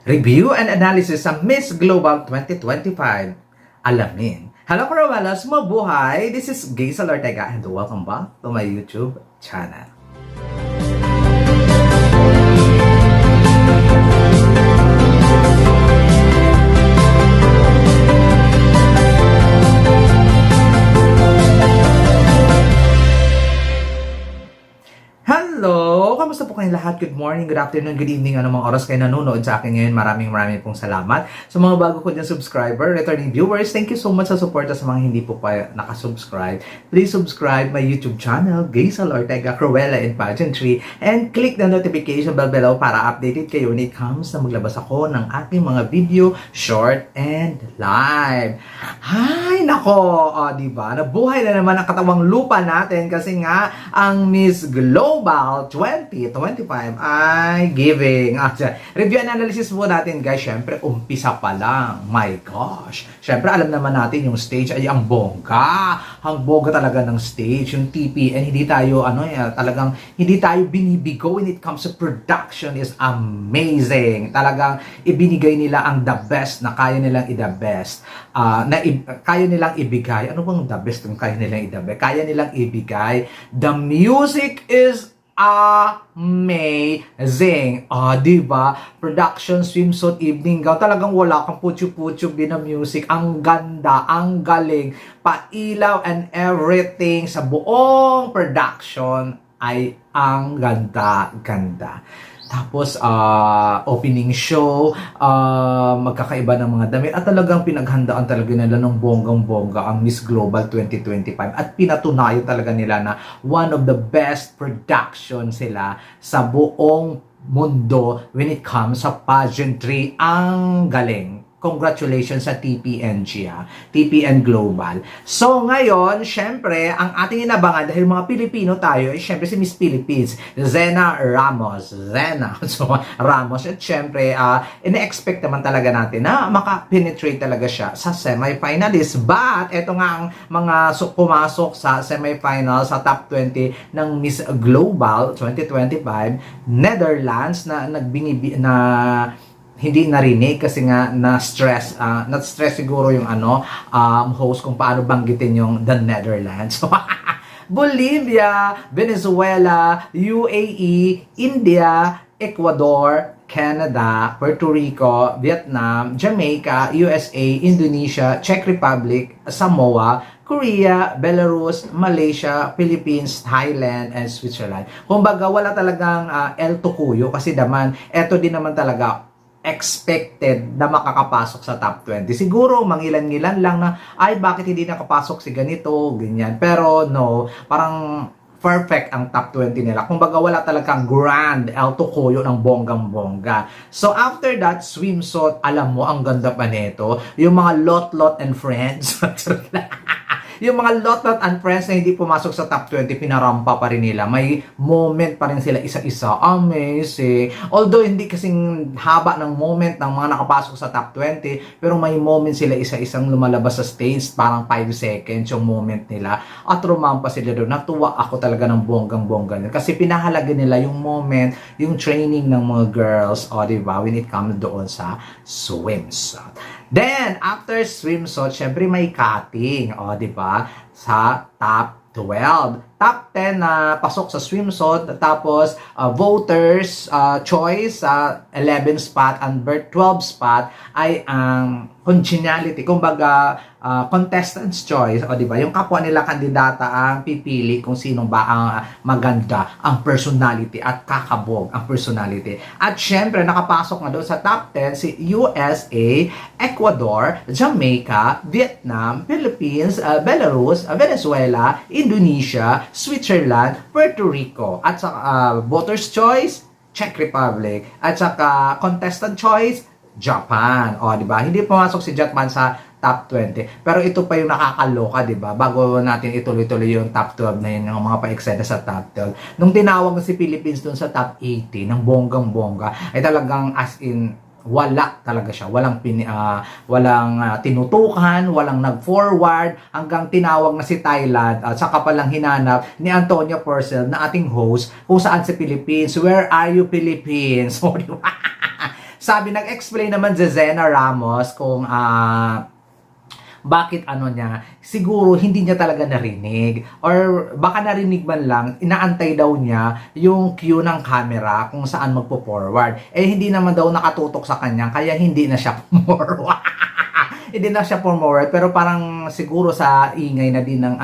Review and analysis sa Miss Global 2025. Alamin. Hello Caramellas, mabuhay! This is Gaysel Ortega and welcome back to my YouTube channel. Hello! Kamusta po kayong lahat? Good morning, good afternoon, good evening, anong mga oras kayo nanonood sa akin ngayon. Maraming pong salamat. Sa mga bago ko dyan subscriber, returning viewers, thank you so much sa suporta sa mga hindi po pa nakasubscribe. Please subscribe my YouTube channel, Gaysel Ortega, Cruella in Pageantry, and click the notification bell below para updated kayo when it comes na maglabas ako ng aking mga video, short, and live. Hay, nako! O, diba? Nabuhay na naman ang katawang lupa natin kasi nga ang Miss Global 2025 ay giving. Review and analysis po natin guys. Syempre, umpisa pa lang. My gosh. Syempre, alam naman natin yung stage ay ang bongga. Ang bongga talaga ng stage. Yung TPN, hindi tayo, talagang, hindi tayo binibigo when it comes to production is amazing. Talagang, ibinigay nila ang the best na kaya nilang i-the best. Kaya nilang ibigay. Ano bang the best kung kaya nilang i-the best? Kaya nilang ibigay. The music is amazing. Diba? Production, swimsuit, evening gown. Talagang wala kang putyo-putyo na music. Ang ganda, ang galing. Pailaw and everything sa buong production ay ang ganda-ganda. Tapos, opening show, magkakaiba ng mga damit at talagang pinaghandaan talaga nila ng bonggang-bongga ang Miss Global 2025 at pinatunayan talaga nila na one of the best production sila sa buong mundo when it comes sa pageantry. Ang galing. Congratulations sa TPNG, TPN Global. So ngayon, syempre, ang ating inabangan dahil mga Pilipino tayo, syempre si Miss Philippines, Zena Ramos. Ramos. At syempre, ina-expect naman talaga natin na maka-penetrate talaga siya sa semifinalist. But, eto nga ang mga pumasok sa semifinal sa top 20 ng Miss Global 2025, Netherlands na hindi narinig kasi nga na-stress siguro yung host kung paano banggitin yung the Netherlands. Bolivia, Venezuela, UAE, India, Ecuador, Canada, Puerto Rico, Vietnam, Jamaica, USA, Indonesia, Czech Republic, Samoa, Korea, Belarus, Malaysia, Philippines, Thailand, and Switzerland. Kumbaga, wala talagang El Tucuyo kasi naman, eto din naman talaga expected na makakapasok sa top 20. Siguro, mangilan-ngilan lang na, ay, bakit hindi nakapasok si ganito, ganyan. Pero, no, parang perfect ang top 20 nila. Kumbaga, wala talagang grand El Tucuyo ng bonggang-bongga. So, after that, swimsuit, alam mo, ang ganda pa nito. Yung mga Lot and Friends, yung mga Lot and Friends na hindi pumasok sa top 20, pinarampa pa rin nila. May moment pa rin sila isa-isa. Amazing. Although, hindi kasing haba ng moment ng mga nakapasok sa top 20, pero may moment sila isa-isang lumalabas sa stage, parang 5 seconds yung moment nila. At rumampa sila doon. Natuwa ako talaga ng bonggang-bongga nila. Kasi pinahalaga nila yung moment, yung training ng mga girls, diba, when it comes doon sa swimsuit. Then, after swimsuit, syempre may cutting, diba? Sa top 12. Top 10 na pasok sa swimsuit, tapos voters choice 11 spot and 12 spot ay ang congeniality, kumbaga contestant's choice, diba? Yung kapwa nila kandidata ang pipili kung sino ba ang maganda, ang personality at kakabog ang personality. At syempre nakapasok nga doon sa top 10 si USA, Ecuador, Jamaica, Vietnam, Philippines, Belarus, Venezuela, Indonesia, Switzerland, Puerto Rico, at saka voters choice, Czech Republic, at saka contestant choice, Japan. Diba? Hindi pumasok si Japan sa top 20. Pero ito pa yung nakakaloka, diba? Bago natin ituloy-tuloy yung top 12 na yun, yung mga pa-eksena sa top 12. Nung tinawag si Philippines dun sa top 80, ng bonggang-bongga, ay talagang as in, wala talaga siya. Walang tinutukan, walang nag-forward, hanggang tinawag na si Thailand at saka palang hinanap ni Antonio Purcell na ating host kung saan si Philippines. Where are you, Philippines? sabi, nag-explain naman Zezena Ramos kung bakit ano niya, siguro hindi niya talaga narinig or baka narinig man lang, inaantay daw niya yung cue ng camera kung saan magpo-forward. Eh hindi naman daw nakatutok sa kanya kaya hindi na siya forward. Hindi na siya forward pero parang siguro sa ingay na din ng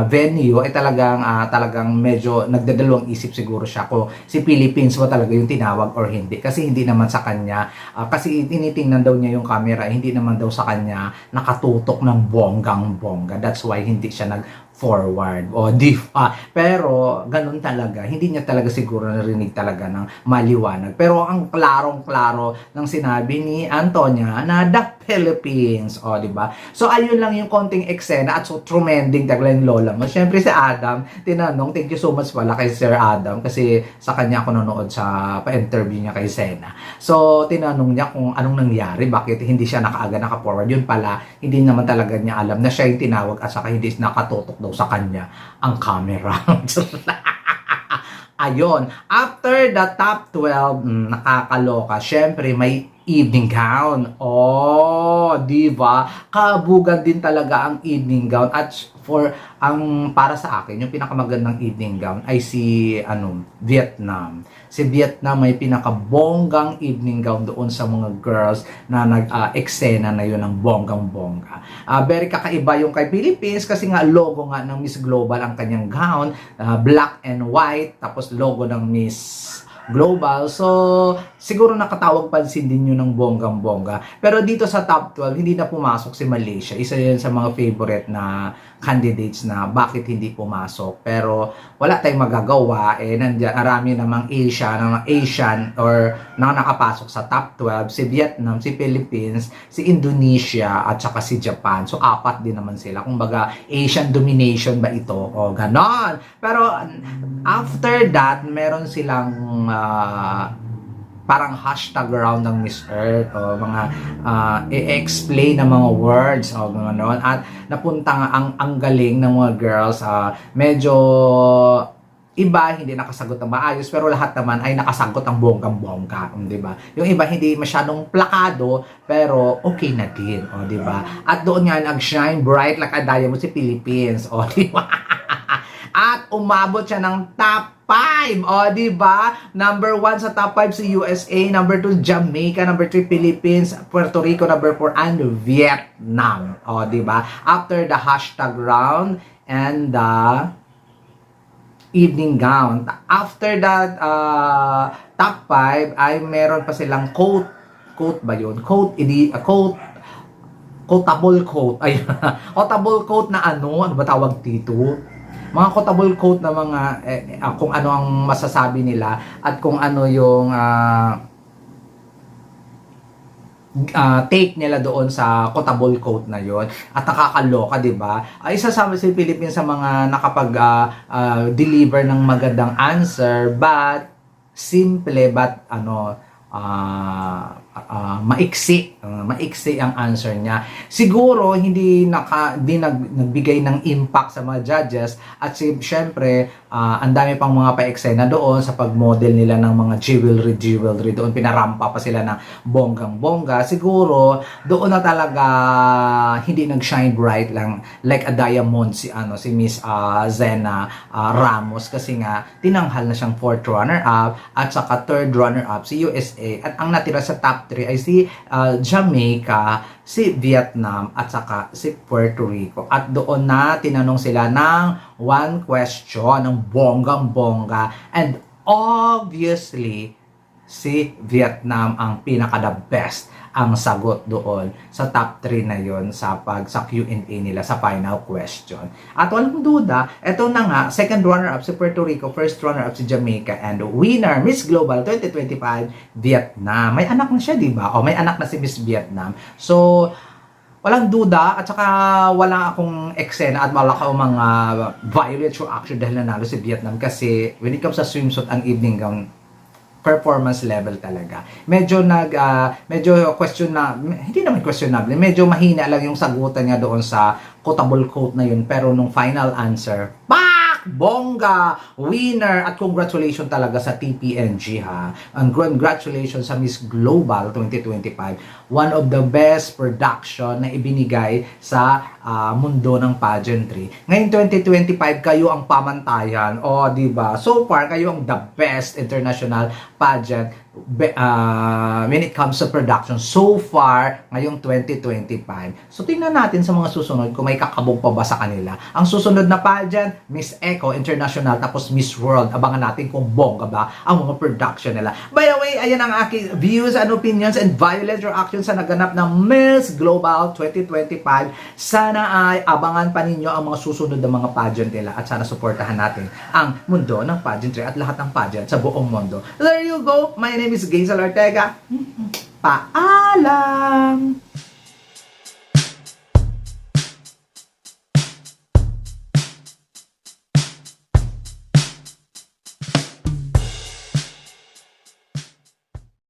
venue ay talagang medyo nagdadalawang isip siguro siya kung si Philippines ba talaga yung tinawag or hindi kasi hindi naman sa kanya kasi tinitingnan daw niya yung camera hindi naman daw sa kanya nakatutok ng bonggang-bongga, that's why hindi siya forward o di ba? Pero ganun talaga, hindi niya talaga siguro narinig talaga ng maliwanag. Pero ang klarong-klaro ng sinabi ni Antonia na the Philippines, o di ba? So ayun lang yung konting eksena at so tremending tagla yung lola mo. Syempre si Adam, tinanong, thank you so much pala kay Sir Adam kasi sa kanya ako nanonood sa pa-interview niya kay Sena. So tinanong niya kung anong nangyari, bakit hindi siya nakaaga naka-forward. Yun pala, hindi naman talaga niya alam na siya yung tinawag at saka hindi nakatutok daw sa kanya ang camera. Ayun, after the top 12, nakakaloka. Syempre, may evening gown. Oh, di ba? Kabugan din talaga ang evening gown. At para sa akin, yung pinakamagandang evening gown ay si Vietnam. Si Vietnam may pinakabonggang evening gown doon sa mga girls na nag-eksena na yun ng bonggang-bongga. Very kakaiba yung kay Philippines kasi nga logo nga ng Miss Global ang kanyang gown, black and white, tapos logo ng Miss Global. So, siguro nakatawag pansin din yun ng bonggang-bongga. Pero dito sa top 12, hindi na pumasok si Malaysia. Isa yun sa mga favorite na candidates na bakit hindi pumasok. Pero wala tayong magagawa. Nandiyan, marami namang Asian or nakapasok sa top 12. Si Vietnam, si Philippines, si Indonesia, at saka si Japan. So, 4 din naman sila. Kumbaga, Asian domination ba ito? O, ganon. Pero, after that, meron silang parang hashtag round ng Miss Earth o mga i-explain ng mga words o gano'n. At napunta nga ang galing ng mga girls, medyo iba hindi nakasagot ng maayos pero lahat naman ay nakasagot ang bonggang-bongga, di ba? Yung iba hindi masyadong plakado pero okay na din, di ba? At doon nga nag-shine bright like a diamond si Philippines, di ba? At umabot siya ng top 5. O, di ba? Number 1 sa top 5 si USA, number 2 Jamaica, number 3 Philippines, Puerto Rico, number 4 and Vietnam. O, di ba? After the hashtag round and the evening gown. After that top 5 ay meron pa silang quote ba yun? Quotable quote. Ay, quotable quote na ano ba tawag dito? Mga quotable quote na mga kung ano ang masasabi nila at kung ano yung take nila doon sa quotable quote na yon at nakakaloka, di ba? Isa sa Philippines sa mga nakapag-deliver ng magandang answer but simple but maiksi ang answer niya. Siguro hindi nagbigay ng impact sa mga judges at syempre ang dami pang mga pa-eksena doon sa pag-model nila ng mga jewelry doon, pinarampa pa sila ng bonggang-bongga. Siguro doon na talaga hindi nag-shine bright lang like a diamond si Miss Zena Ramos kasi nga tinanghal na siyang 4th runner-up at saka 3rd runner-up si USA at ang natira sa top 3 ay si Jamaica, si Vietnam at saka si Puerto Rico. At doon na tinanong sila ng one question ng bonggang-bongga and obviously si Vietnam ang pinaka-the best ang sagot doon sa top 3 na yon sa Q&A nila sa final question. At walang duda, eto na nga, second runner-up si Puerto Rico, first runner-up si Jamaica, and winner, Miss Global 2025, Vietnam. May anak na siya, di ba? O may anak na si Miss Vietnam. So, walang duda at saka wala akong eksena at wala akong mga violent reaction dahil nanalo si Vietnam kasi when it comes sa swimsuit ang evening gown performance level talaga. Medyo hindi naman questionable, medyo mahina lang yung sagutan niya doon sa quotable quote na yun pero nung final answer, pak! Bongga! Winner! At congratulations talaga sa TPNG ha. And congratulations sa Miss Global 2025. One of the best production na ibinigay sa mundo ng pageantry. Ngayon 2025 kayo ang pamantayan. O, di ba? So far kayo ang the best international pageant when it comes to production so far ngayong 2025. So tingnan natin sa mga susunod kung may kakabog pa ba sa kanila. Ang susunod na pageant, Miss Eco International tapos Miss World. Abangan natin kung bongga ba ang mga production nila. By the way, ayan ang aking views and opinions and violent reactions sa naganap ng Miss Global 2025. Sana ay abangan pa ninyo ang mga susunod na mga pageant nila at sana suportahan natin ang mundo ng pageantry at lahat ng pageant sa buong mundo. There you go. My name is Gaisel Ortega. Paalam!